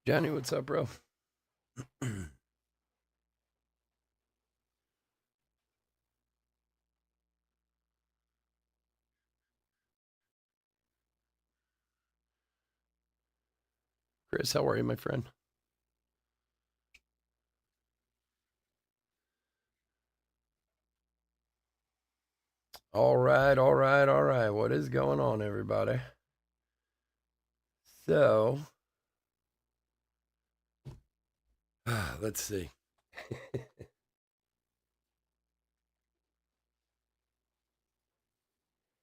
Johnny, what's up, bro? Chris, how are you, my friend? All right, all right, all right. What is going on, everybody? So, let's see.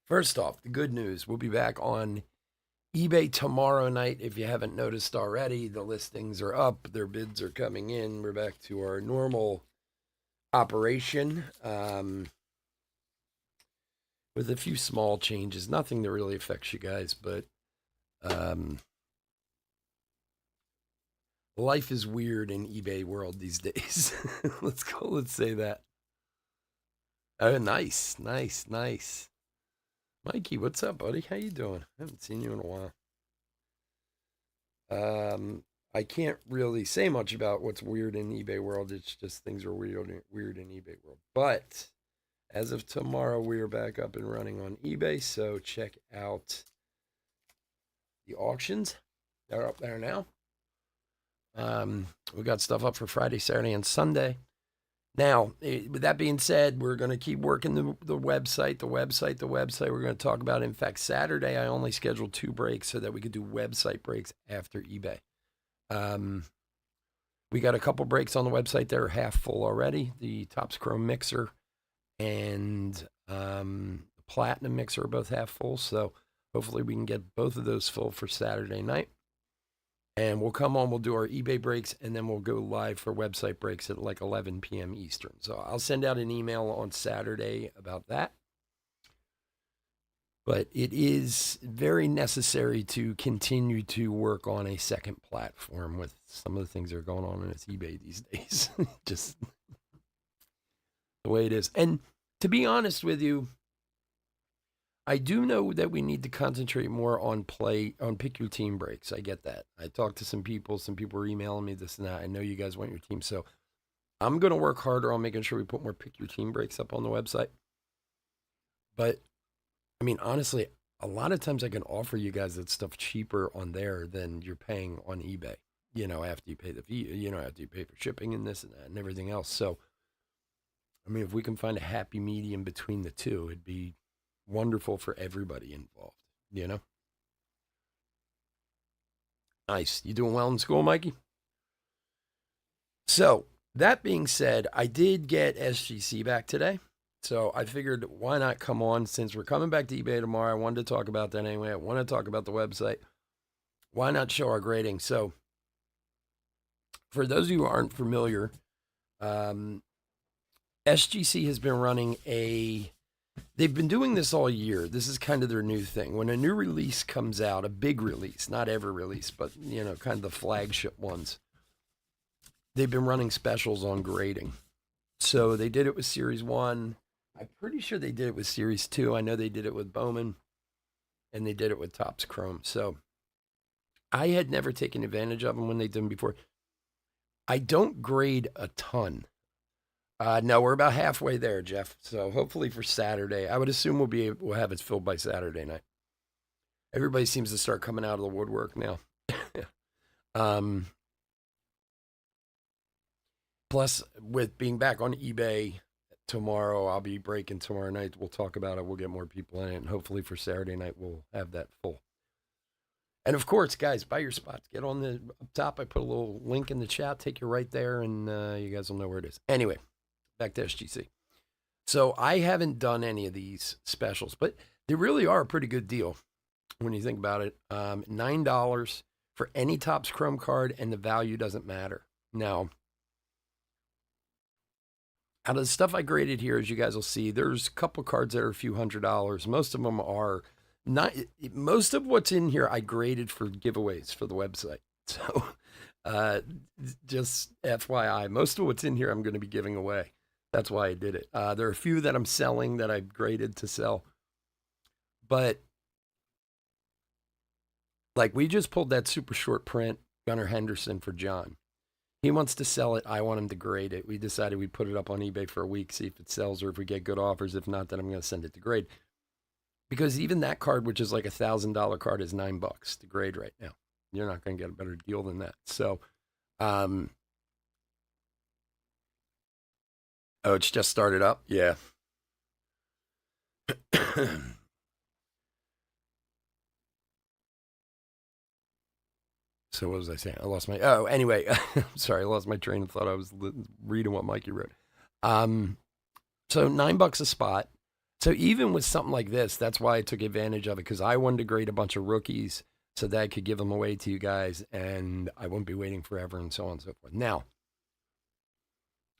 First off, the good news we'll be back on eBay tomorrow night. If you haven't noticed already, the listings are up, their bids are coming in. We're back to our normal operation with a few small changes. Nothing that really affects you guys, but um, life is weird in eBay world these days. Let's say that. Oh, nice, nice, nice. Mikey, what's up, buddy? How you doing? I haven't seen you in a while. I can't really say much about what's weird in eBay world. It's just things are weird in eBay world. But as of tomorrow, we are back up and running on eBay. So check out the auctions. They're up there now. We got stuff up for Friday, Saturday, and Sunday. Now, with that being said, we're going to keep working the website. We're going to talk about it. In fact, Saturday, I only scheduled 2 breaks so that we could do website breaks after eBay. We got a couple breaks on the website that are half full already. The Topps Chrome Mixer and the Platinum Mixer are both half full. So hopefully we can get both of those full for Saturday night. And we'll come on, we'll do our eBay breaks, and then we'll go live for website breaks at like 11 p.m. Eastern. So I'll send out an email on Saturday about that. But it is very necessary to continue to work on a second platform with some of the things that are going on in its eBay these days. Just the way it is. And to be honest with you, I do know that we need to concentrate more on pick your team breaks. I get that. I talked to some people were emailing me this and that. I know you guys want your team. So I'm going to work harder on making sure we put more pick your team breaks up on the website. But I mean, honestly, a lot of times I can offer you guys that stuff cheaper on there than you're paying on eBay, after you pay the fee, after you pay for shipping and this and that and everything else. So, I mean, if we can find a happy medium between the two, it'd be wonderful for everybody involved, you know? Nice. You doing well in school, Mikey? So, that being said, I did get SGC back today. So I figured why not come on since we're coming back to eBay tomorrow. I wanted to talk about that anyway. I want to talk about the website. Why not show our grading? So, for those of you who aren't familiar, SGC has been running they've been doing this all year. This is kind of their new thing. When a new release comes out, a big release, not every release, but, kind of the flagship ones, they've been running specials on grading. So they did it with Series 1. I'm pretty sure they did it with Series 2. I know they did it with Bowman, and they did it with Topps Chrome. So I had never taken advantage of them when they did them before. I don't grade a ton. No, we're about halfway there, Jeff. So hopefully for Saturday, I would assume we'll have it filled by Saturday night. Everybody seems to start coming out of the woodwork now. Plus, with being back on eBay tomorrow, I'll be breaking tomorrow night. We'll talk about it. We'll get more people in it, and hopefully for Saturday night, we'll have that full. And of course, guys, buy your spots. Get on the up top. I put a little link in the chat. Take you right there, and you guys will know where it is. Anyway, back to SGC. So I haven't done any of these specials, but they really are a pretty good deal when you think about it. $9 for any Topps Chrome card, and the value doesn't matter. Now, out of the stuff I graded here, as you guys will see, there's a couple cards that are a few $100s. Most of them are not. Most of what's in here I graded for giveaways for the website. So, just FYI, most of what's in here I'm going to be giving away. That's why I did it. There are a few that I'm selling that I've graded to sell, but like we just pulled that super short print Gunnar Henderson for John. He wants to sell it. I want him to grade it. We decided we'd put it up on eBay for a week, see if it sells or if we get good offers. If not, then I'm going to send it to grade. Because even that card, which is like $1,000 card, is $9 to grade right now. You're not going to get a better deal than that. So, oh, it's just started up? Yeah. So what was I saying? I lost my, anyway, sorry, I lost my train of thought. I was reading what Mikey wrote. So $9 a spot. So even with something like this, that's why I took advantage of it, because I wanted to grade a bunch of rookies so that I could give them away to you guys, and I wouldn't be waiting forever and so on and so forth. Now,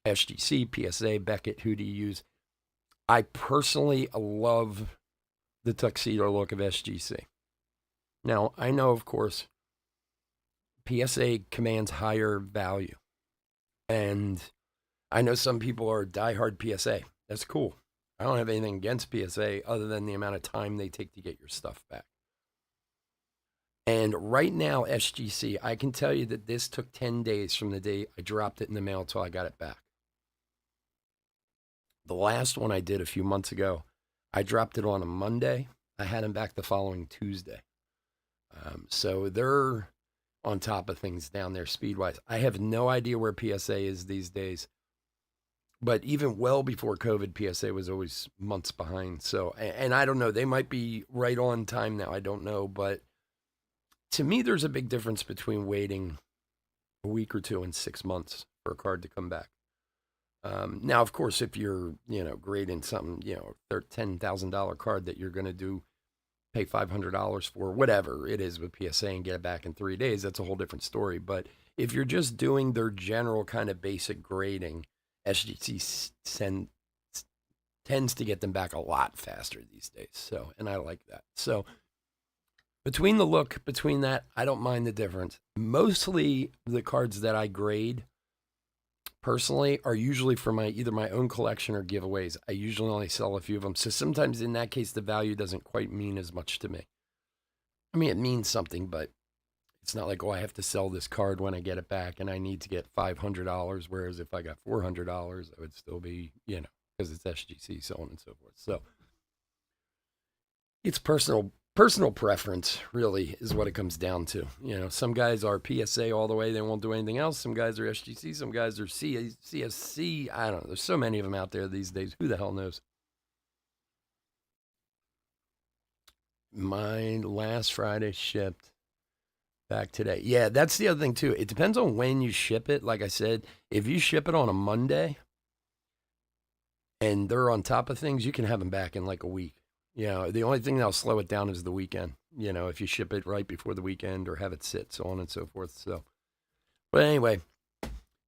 SGC, PSA, Beckett, who do you use? I personally love the tuxedo look of SGC. Now, I know, of course, PSA commands higher value. And I know some people are diehard PSA. That's cool. I don't have anything against PSA other than the amount of time they take to get your stuff back. And right now, SGC, I can tell you that this took 10 days from the day I dropped it in the mail till I got it back. The last one I did a few months ago, I dropped it on a Monday. I had them back the following Tuesday. So they're on top of things down there speed-wise. I have no idea where PSA is these days. But even well before COVID, PSA was always months behind. So, and I don't know, they might be right on time now. I don't know. But to me, there's a big difference between waiting a week or two and 6 months for a card to come back. Now, of course, if you're, grading something, $10,000 card that you're going to pay $500 for, whatever it is with PSA and get it back in 3 days, that's a whole different story. But if you're just doing their general kind of basic grading, SGC tends to get them back a lot faster these days. So, and I like that. So between that, I don't mind the difference. Mostly the cards that I grade personally are usually for either my own collection or giveaways. I usually only sell a few of them. So sometimes in that case, the value doesn't quite mean as much to me. I mean, it means something, but it's not like, I have to sell this card when I get it back and I need to get $500. Whereas if I got $400, I would still be, because it's SGC, so on and so forth. So it's personal preference, really, is what it comes down to. Some guys are PSA all the way. They won't do anything else. Some guys are SGC. Some guys are CSC. I don't know. There's so many of them out there these days. Who the hell knows? Mine last Friday shipped. Back today. Yeah, that's the other thing, too. It depends on when you ship it. Like I said, if you ship it on a Monday and they're on top of things, you can have them back in like a week. The only thing that'll slow it down is the weekend. If you ship it right before the weekend or have it sit, so on and so forth. So, but anyway,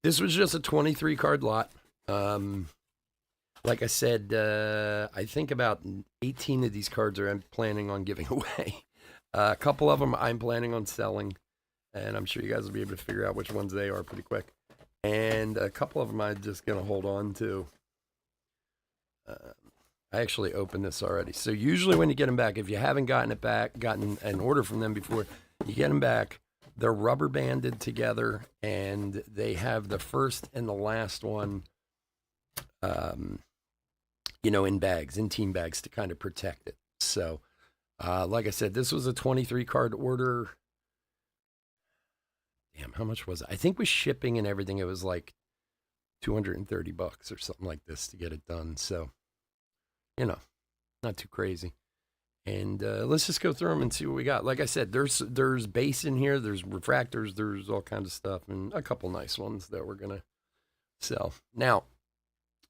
this was just a 23 card lot. Like I said, I think about 18 of these cards I'm planning on giving away. A couple of them I'm planning on selling, and I'm sure you guys will be able to figure out which ones they are pretty quick. And a couple of them I'm just going to hold on to. I actually opened this already. So usually when you get them back, if you haven't gotten an order from them before, you get them back. They're rubber banded together, and they have the first and the last one, in bags, in team bags to kind of protect it. So, like I said, this was a 23 card order. Damn, how much was it? I think with shipping and everything, it was like $230 or something like this to get it done. So, not too crazy. And let's just go through them and see what we got. Like I said, there's base in here, there's refractors, there's all kinds of stuff, and a couple nice ones that we're gonna sell. Now,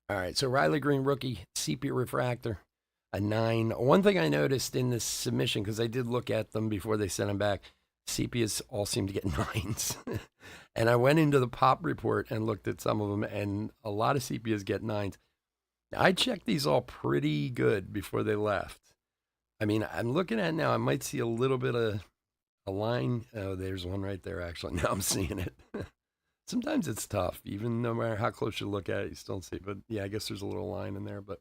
all right, so Riley Green rookie, sepia refractor. A 9. One thing I noticed in this submission, because I did look at them before they sent them back, sepias all seem to get 9s. And I went into the pop report and looked at some of them, and a lot of sepias get 9s. I checked these all pretty good before they left. I mean, I'm looking at it now, I might see a little bit of a line. Oh, there's one right there, actually. Now I'm seeing it. Sometimes it's tough, even no matter how close you look at it, you still see it. But yeah, I guess there's a little line in there, but.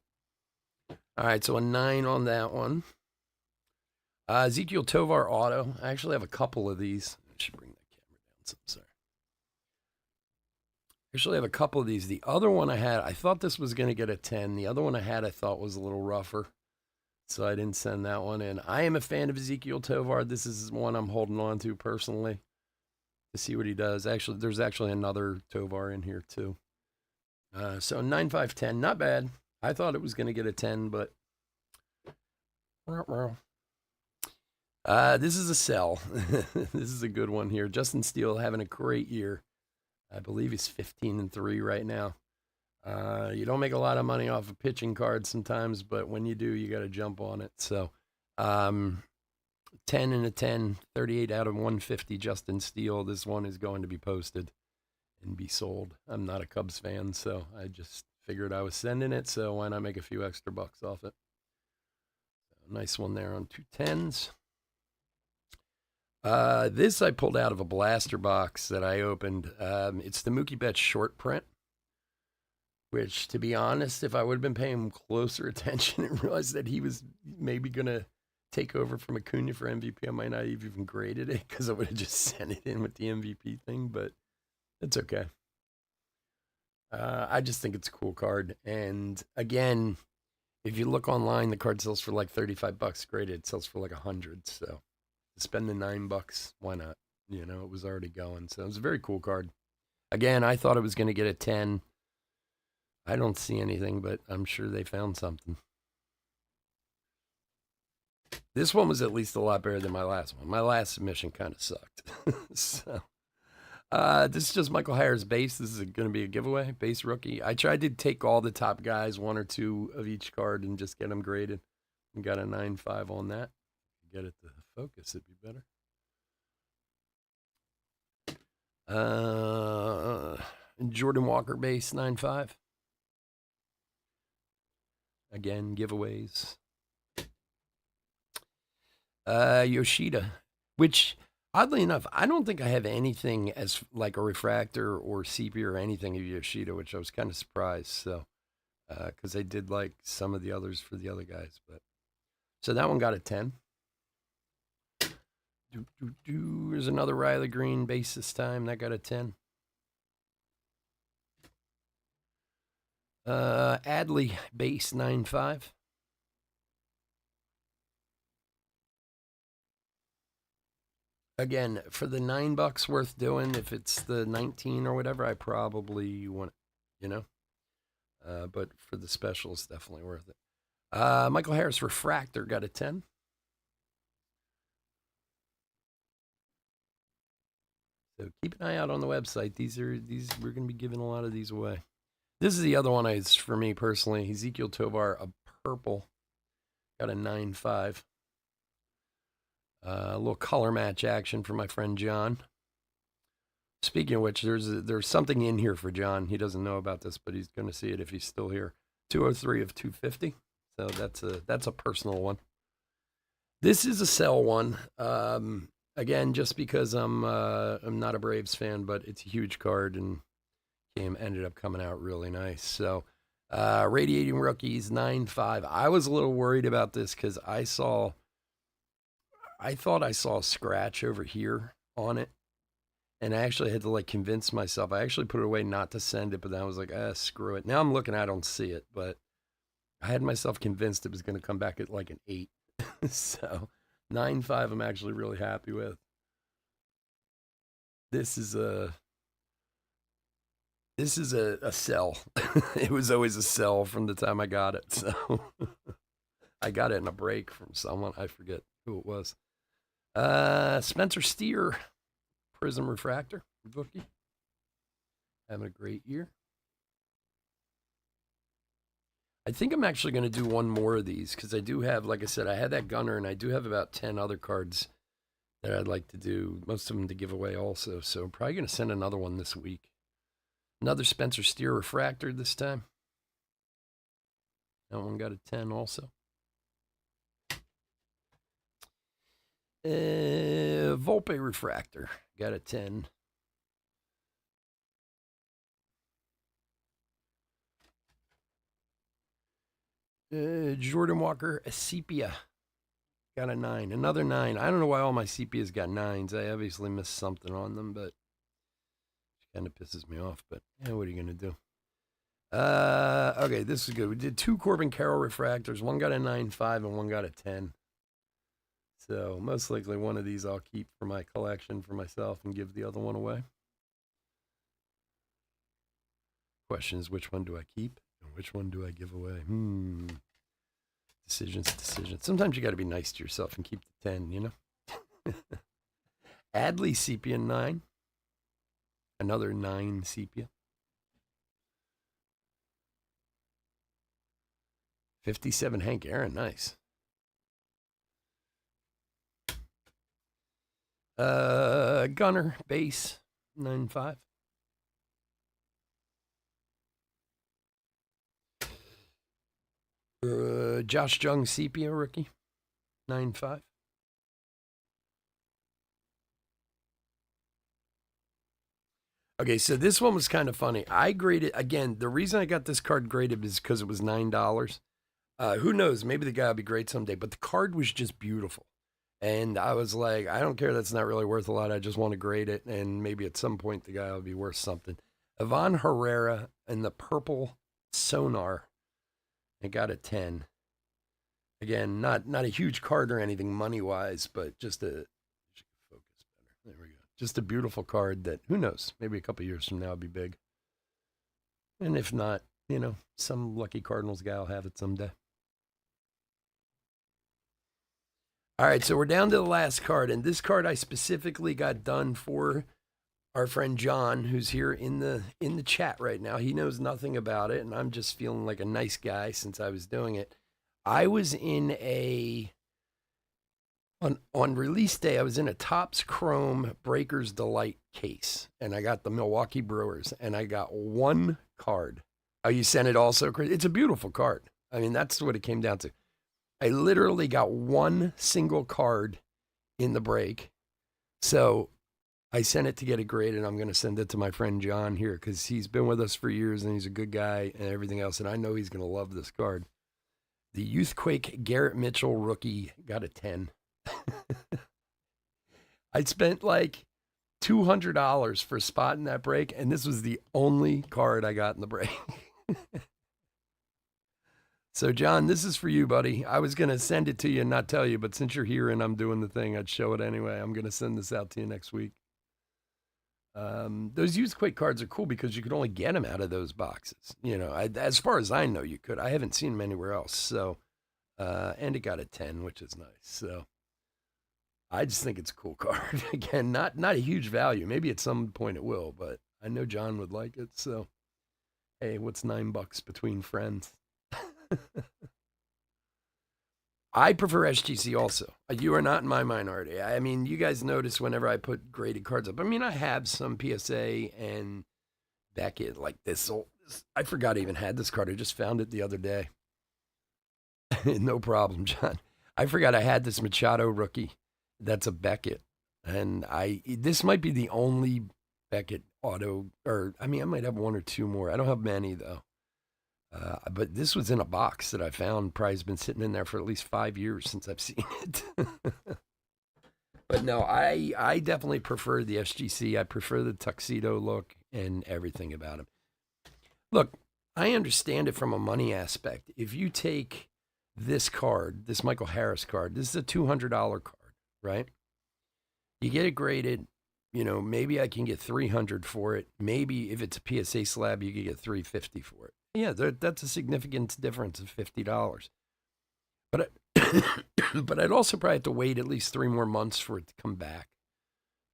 All right, so a 9 on that one. Ezequiel Tovar auto. I actually have a couple of these. I should bring that camera down cards. I'm sorry. Actually, I have a couple of these. The other one I had, I thought this was going to get a 10. The other one I had, I thought was a little rougher. So I didn't send that one in. I am a fan of Ezequiel Tovar. This is one I'm holding on to personally to see what he does. Actually, there's actually another Tovar in here too. So 9, 5, 10. Not bad. I thought it was going to get a 10, but this is a sell. This is a good one here. Justin Steele having a great year. I believe he's 15-3 right now. You don't make a lot of money off of pitching cards sometimes, but when you do, you got to jump on it. So 10 and a 10, 38 out of 150 Justin Steele. This one is going to be posted and be sold. I'm not a Cubs fan, so I just figured I was sending it, so why not make a few extra bucks off it? So, nice one there on 2 10s. This I pulled out of a blaster box that I opened. It's the Mookie Betts short print, which, to be honest, if I would have been paying closer attention and realized that he was maybe going to take over from Acuna for MVP, I might not have even graded it because I would have just sent it in with the MVP thing, but it's okay. I just think it's a cool card. And again, if you look online, the card sells for like $35 graded. It sells for like 100. So to spend the $9, why not? You know, it was already going. So it was a very cool card. Again, I thought it was going to get a 10. I don't see anything, but I'm sure they found something. This one was at least a lot better than my last one. My last submission kind of sucked. So this is just Michael Harris base. This is going to be a giveaway, base rookie. I tried to take all the top guys, 1 or 2 of each card, and just get them graded. And got a 9.5 on that. Get it to focus, it'd be better. Jordan Walker base, 9.5. Again, giveaways. Yoshida, which, oddly enough, I don't think I have anything as like a refractor or sepia or anything of Yoshida, which I was kind of surprised. So, because I did like some of the others for the other guys, but so that one got a 10. There's another Riley Green base this time. That got a 10. Adley base 9.5. Again, for the $9 worth doing, if it's the 19 or whatever, I probably want, you know. But for the special, it's definitely worth it. Michael Harris refractor got a 10. So keep an eye out on the website. These we're going to be giving a lot of these away. This is the other one. Is for me personally, Ezequiel Tovar, a purple, got a 9.5. A little color match action for my friend John. Speaking of which, there's something in here for John. He doesn't know about this, but he's going to see it if he's still here. 203 of 250. So that's a personal one. This is a sell one. Again, just because I'm not a Braves fan, but it's a huge card and ended up coming out really nice. So Radiating Rookies 9.5. I was a little worried about this because I thought I saw a scratch over here on it. And I actually had to like convince myself. I actually put it away not to send it, but then I was like, screw it. Now I'm looking, I don't see it, but I had myself convinced it was going to come back at like an 8. So 9.5 I'm actually really happy with. This is a sell. It was always a sell from the time I got it. So I got it in a break from someone. I forget who it was. Spencer Steer, Prism Refractor, rookie. Having a great year. I think I'm actually going to do one more of these because I do have, like I said, I had that Gunner and I do have about 10 other cards that I'd like to do, most of them to give away also. So I'm probably going to send another one this week. Another Spencer Steer Refractor this time. That one got a 10 also. Volpe Refractor got a 10. Jordan Walker Sepia got a 9. Another 9. I don't know why all my Sepias got 9s. I obviously missed something on them, but Kind of pisses me off, but yeah, what are you going to do? Okay, this is good. We did 2 Corbin Carroll refractors. One got a 9.5 and one got a 10. So most likely one of these I'll keep for my collection for myself and give the other one away. Question is, which one do I keep and which one do I give away? Decisions. Sometimes you got to be nice to yourself and keep the 10, you know? Adley Sepia 9. Another 9 Sepia. 57 Hank Aaron, nice. Gunner base 9.5. Josh Jung Sepia rookie 9.5. Okay, so this one was kind of funny. I graded, again, the reason I got this card graded is because it was $9. Who knows? Maybe the guy will be great someday, but the card was just beautiful. And I was like, I don't care. That's not really worth a lot. I just want to grade it. And maybe at some point the guy will be worth something. Ivan Herrera and the purple Sonar. I got a 10. Again, not a huge card or anything money-wise, but just a, focus better. There we go. Just a beautiful card that, who knows, maybe a couple years from now will be big. And if not, you know, some lucky Cardinals guy will have it someday. All right, so we're down to the last card, and this card I specifically got done for our friend John, who's here in the chat right now. He knows nothing about it, and I'm just feeling like a nice guy since I was doing it. I was in on release day, I was in a Topps Chrome Breakers Delight case, and I got the Milwaukee Brewers, and I got 1 card. Oh, you sent it also, Chris? It's a beautiful card. I mean, that's what it came down to. I literally got 1 single card in the break. So I sent it to get it graded. I'm going to send it to my friend John here because he's been with us for years and he's a good guy and everything else. And I know he's going to love this card. The Youthquake Garrett Mitchell rookie got a 10. I spent like $200 for spotting that break, and this was the only card I got in the break. So, John, this is for you, buddy. I was going to send it to you and not tell you, but since you're here and I'm doing the thing, I'd show it anyway. I'm going to send this out to you next week. Those Youthquake cards are cool because you could only get them out of those boxes. You know, as far as I know, you could. I haven't seen them anywhere else. So, and it got a 10, which is nice. So, I just think it's a cool card. Again, not a huge value. Maybe at some point it will, but I know John would like it. So, hey, what's $9 between friends? I prefer SGC also. You are not in my minority. I mean, you guys notice whenever I put graded cards up. I mean, I have some PSA and Beckett like this. I forgot I even had this card. I just found it the other day. No problem, John. I forgot I had this Machado rookie. That's a Beckett. And this might be the only Beckett auto, or I mean, I might have 1 or 2 more. I don't have many though. But this was in a box that I found. Probably has been sitting in there for at least 5 years since I've seen it. But no, I definitely prefer the SGC. I prefer the tuxedo look and everything about him. Look, I understand it from a money aspect. If you take this card, this Michael Harris card, this is a $200 card, right? You get it graded. You know, maybe I can get $300 for it. Maybe if it's a PSA slab, you could get $350 for it. Yeah, that's a significant difference of $50. But but I'd also probably have to wait at least 3 more months for it to come back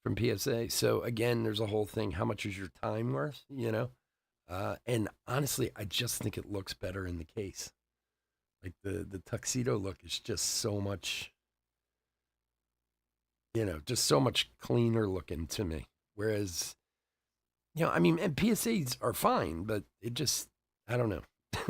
from PSA. So again, there's a whole thing. How much is your time worth? You know, and honestly, I just think it looks better in the case. Like the tuxedo look is just so much, you know, just so much cleaner looking to me. Whereas, you know, I mean, and PSAs are fine, but it just, I don't know.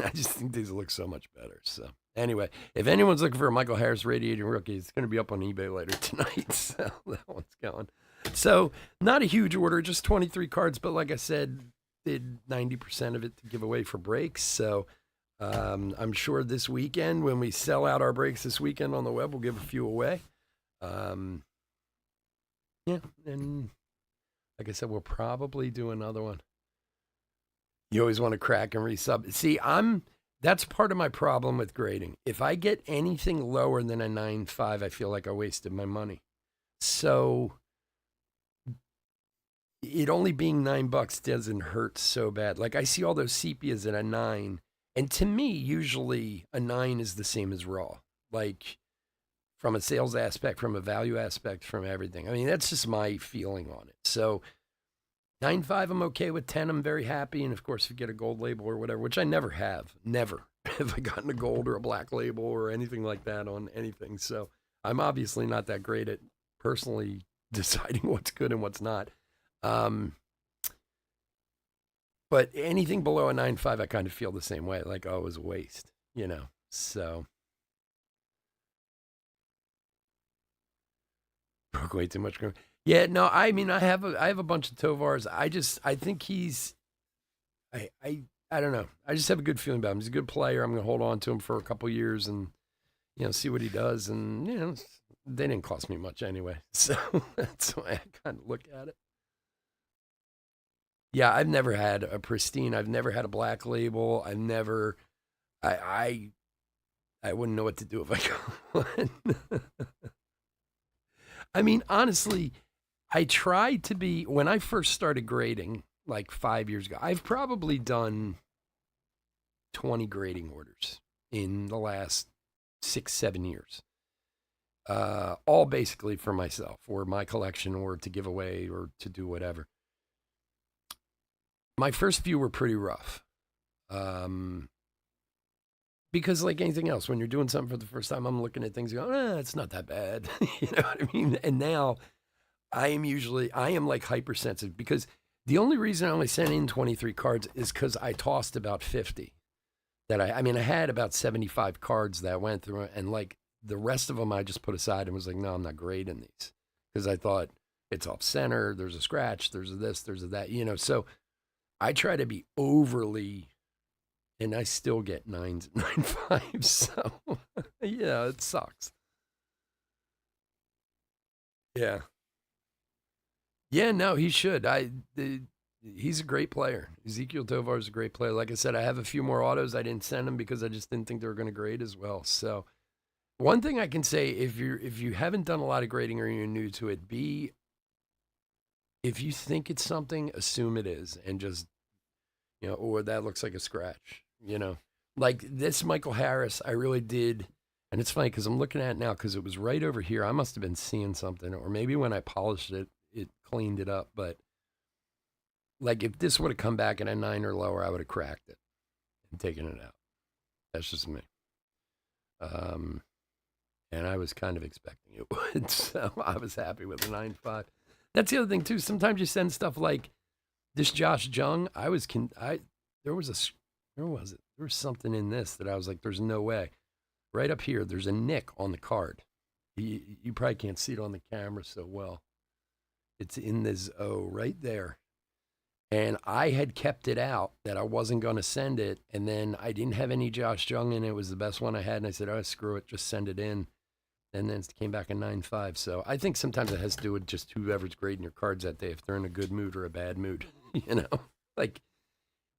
I just think these look so much better. So anyway, if anyone's looking for a Michael Harris Radiating Rookie, it's going to be up on eBay later tonight. So that one's going. So not a huge order, just 23 cards. But like I said, did 90% of it to give away for breaks. So I'm sure this weekend, when we sell out our breaks this weekend on the web, we'll give a few away. Yeah, and Like I said, we'll probably do another one. You always want to crack and resub. See, that's part of my problem with grading. If I get anything lower than a 9.5, I feel like I wasted my money. So it only being $9 doesn't hurt so bad. Like I see all those sepias at a 9, and to me, usually a 9 is the same as raw. Like from a sales aspect, from a value aspect, from everything. I mean, that's just my feeling on it. So 9.5, I'm okay with. 10, I'm very happy. And of course, if you get a gold label or whatever, which I never have, never have I gotten a gold or a black label or anything like that on anything. So I'm obviously not that great at personally deciding what's good and what's not. But anything below a 9.5, I kind of feel the same way. Like, oh, it was a waste, you know? So broke way too much. Yeah, no, I mean, I have a bunch of Tovars. I think I don't know. I just have a good feeling about him. He's a good player. I'm going to hold on to him for a couple years and, see what he does. And, they didn't cost me much anyway. So that's the way I kind of look at it. Yeah, I've never had a pristine. I've never had a black label. I've never, I wouldn't know what to do if I got one. I mean, honestly, I tried to be, when I first started grading, like 5 years ago, I've probably done 20 grading orders in the last 6-7 years. All basically for myself or my collection or to give away or to do whatever. My first few were pretty rough. Because like anything else, when you're doing something for the first time, I'm looking at things and going, it's not that bad. You know what I mean? And now I am like hypersensitive because the only reason I only sent in 23 cards is because I tossed about 50. I had about 75 cards that I went through, and like the rest of them I just put aside and was like, no, I'm not grading these because I thought it's off center, there's a scratch, there's a this, there's a that, so I try to be overly, and I still get 9s and 9.5s. So yeah, it sucks. Yeah. Yeah, no, he should. He's a great player. Ezequiel Tovar is a great player. Like I said, I have a few more autos. I didn't send them because I just didn't think they were going to grade as well. So, one thing I can say, if you haven't done a lot of grading or you're new to it, if you think it's something, assume it is, and just or that looks like a scratch. Like this Michael Harris, I really did. And it's funny because I'm looking at it now because it was right over here. I must have been seeing something, or maybe when I polished it, it cleaned it up. But like if this would have come back at a 9 or lower, I would have cracked it and taken it out. That's just me. And I was kind of expecting it would, so I was happy with the 9.5. That's the other thing too. Sometimes you send stuff like this Josh Jung. There was something in this that I was like, there's no way. Right up here, there's a nick on the card. You probably can't see it on the camera so well. It's in this O right there. And I had kept it out that I wasn't going to send it. And then I didn't have any Josh Jung and it was the best one I had. And I said, oh, screw it, just send it in. And then it came back a 9.5. So I think sometimes it has to do with just whoever's grading your cards that day, if they're in a good mood or a bad mood, like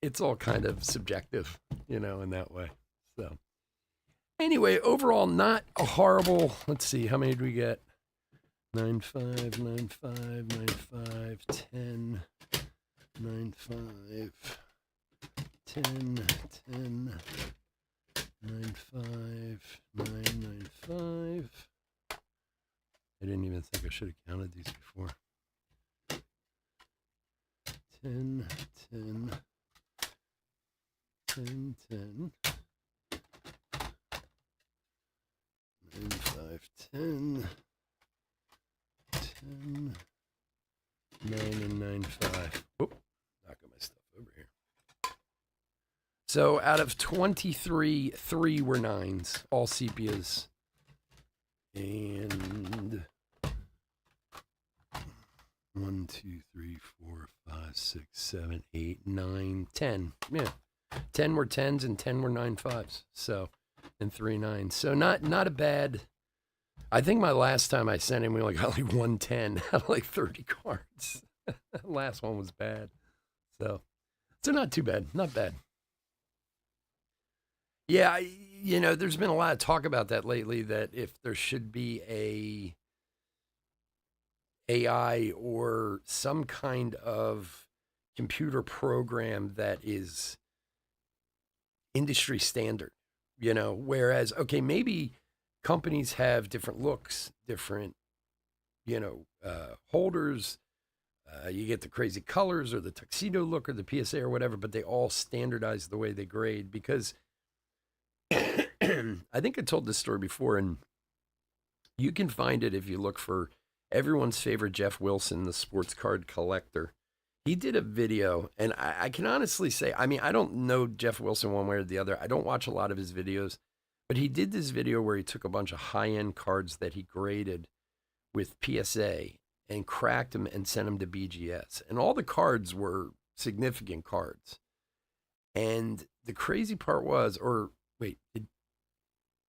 it's all kind of subjective, in that way. So anyway, overall, not a horrible, let's see, how many do we get? 9.5, 9.5, 9.5, 10, 9.5, 10, 10, 9.5, 9, 9.5. I didn't even think I should have counted these before. 10, 10, 10, 10. 9, 5, 10, 10, 9, and 9, 5. Whoop, knocking my stuff over here. So out of 23, 3 were 9s, all sepias. And 1, 2, 3, 4, 5, 6, 7, 8, 9, 10. Yeah. 10 were 10s and 10 were 9.5s. So, and 3 9s. So not a bad. I think my last time I sent him, we only got like 110 out of like 30 cards. Last one was bad. So not too bad. Not bad. Yeah, there's been a lot of talk about that lately. That if there should be a AI or some kind of computer program that is industry standard, whereas, okay, maybe companies have different looks, different, holders. You get the crazy colors or the tuxedo look or the PSA or whatever, but they all standardize the way they grade because I think I told this story before, and you can find it if you look for everyone's favorite Jeff Wilson, the sports card collector. He did a video, and I can honestly say, I mean, I don't know Jeff Wilson one way or the other. I don't watch a lot of his videos, but he did this video where he took a bunch of high end cards that he graded with PSA and cracked them and sent them to BGS. And all the cards were significant cards. And the crazy part was, or wait,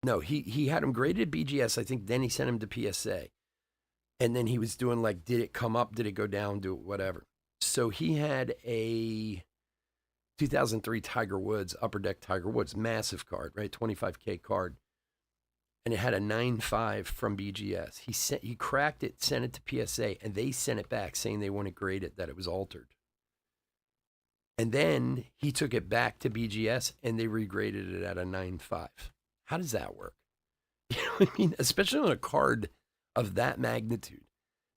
no, he had them graded at BGS. I think then he sent them to PSA. And then he was doing like, did it come up? Did it go down? Do whatever. So he had a 2003 Tiger Woods, Upper Deck Tiger Woods, massive card, right? 25K card. And it had a 9.5 from BGS. He cracked it, sent it to PSA, and they sent it back saying they want to grade it, that it was altered. And then he took it back to BGS and they regraded it at a 9.5. How does that work? You know what I mean? Especially on a card of that magnitude,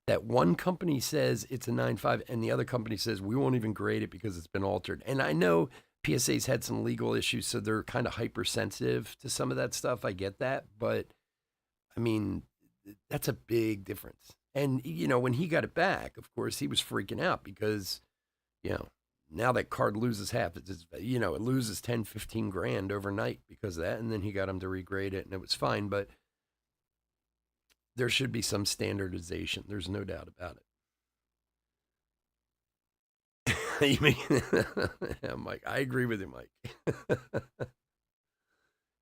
that one company says it's a 9.5 and the other company says we won't even grade it because it's been altered. And I know PSA's had some legal issues, so they're kind of hypersensitive to some of that stuff. I get that. But I mean, that's a big difference. And, when he got it back, of course, he was freaking out because, now that card loses half. It loses 10, 15 grand overnight because of that. And then he got him to regrade it and it was fine. But there should be some standardization. There's no doubt about it. You mean, yeah, Mike, I agree with you, Mike.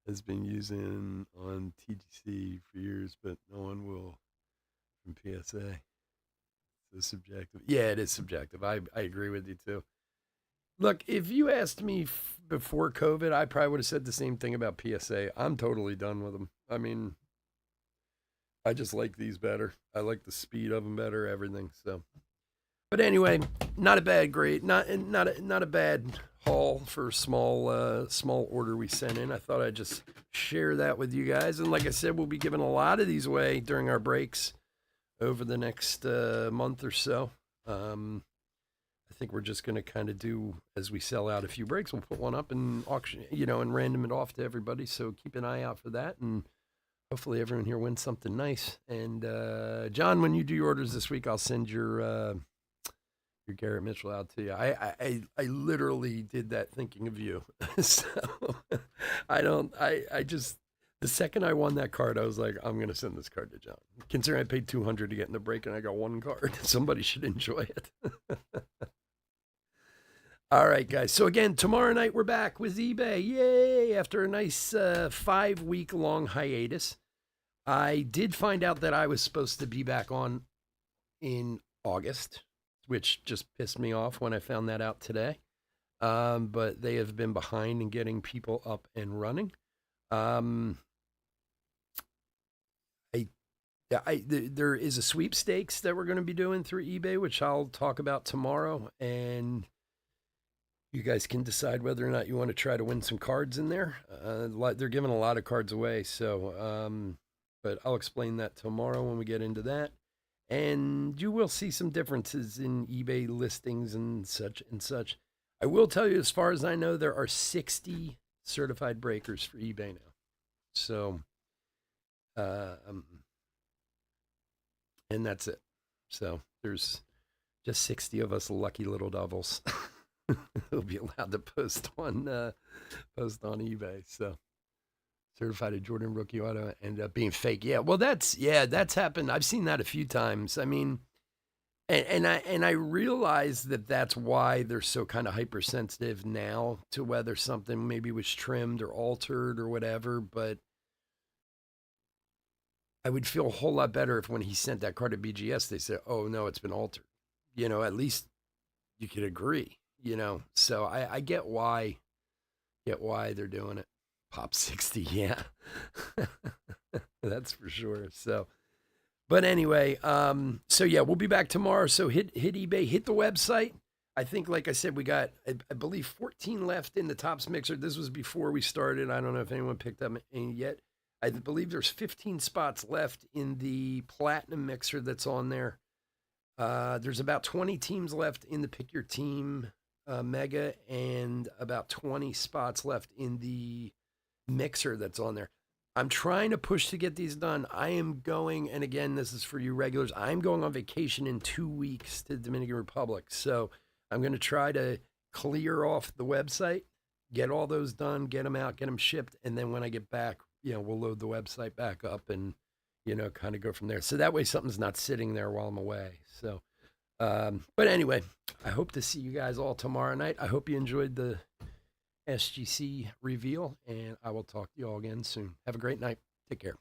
Has been using on TGC for years, but no one will from PSA. It's subjective. Yeah, it is subjective. I agree with you too. Look, if you asked me before COVID, I probably would have said the same thing about PSA. I'm totally done with them. I mean, I just like these better. I like the speed of them better, everything. So, but anyway, not a bad grade, not a bad haul for small order we sent in. I thought I'd just share that with you guys. And like I said, we'll be giving a lot of these away during our breaks over the next month or so. I think we're just going to kind of do, as we sell out a few breaks, we'll put one up and auction, and random it off to everybody. So keep an eye out for that. And hopefully everyone here wins something nice. And John, when you do your orders this week, I'll send your Garrett Mitchell out to you. I literally did that thinking of you. So I just, the second I won that card, I was like, I'm going to send this card to John. Considering I paid $200 to get in the break and I got one card, somebody should enjoy it. All right, guys. So again, tomorrow night we're back with eBay. Yay! After a nice 5-week long hiatus. I did find out that I was supposed to be back on in August, which just pissed me off when I found that out today. But they have been behind in getting people up and running. There is a sweepstakes that we're going to be doing through eBay, which I'll talk about tomorrow. And you guys can decide whether or not you want to try to win some cards in there. They're giving a lot of cards away. So, but I'll explain that tomorrow when we get into that. And you will see some differences in eBay listings and such and such. I will tell you, as far as I know, there are 60 certified breakers for eBay now. So, and that's it. So there's just 60 of us lucky little devils who'll be allowed to post on eBay. So certified a Jordan rookie auto ended up being fake. Yeah, well, that's happened. I've seen that a few times. I mean, and I realize that that's why they're so kind of hypersensitive now to whether something maybe was trimmed or altered or whatever. But I would feel a whole lot better if when he sent that card to BGS, they said, "Oh no, it's been altered." at least you could agree, So I get why they're doing it. Pop 60, yeah. That's for sure. So, but anyway, so yeah, we'll be back tomorrow. So hit eBay, hit the website. I think, like I said, we got, I believe, 14 left in the Tops Mixer. This was before we started. I don't know if anyone picked up any yet. I believe there's 15 spots left in the Platinum Mixer that's on there. There's about 20 teams left in the Pick Your Team Mega, and about 20 spots left in the Mixer that's on there. I'm trying to push to get these done. I am going, and again, this is for you regulars, I'm going on vacation in 2 weeks to the Dominican Republic. So I'm going to try to clear off the website, get all those done, get them out, get them shipped. And then when I get back, we'll load the website back up and, kind of go from there. So that way something's not sitting there while I'm away. So, but anyway, I hope to see you guys all tomorrow night. I hope you enjoyed the SGC reveal, and I will talk to you all again soon. Have a great night. Take care.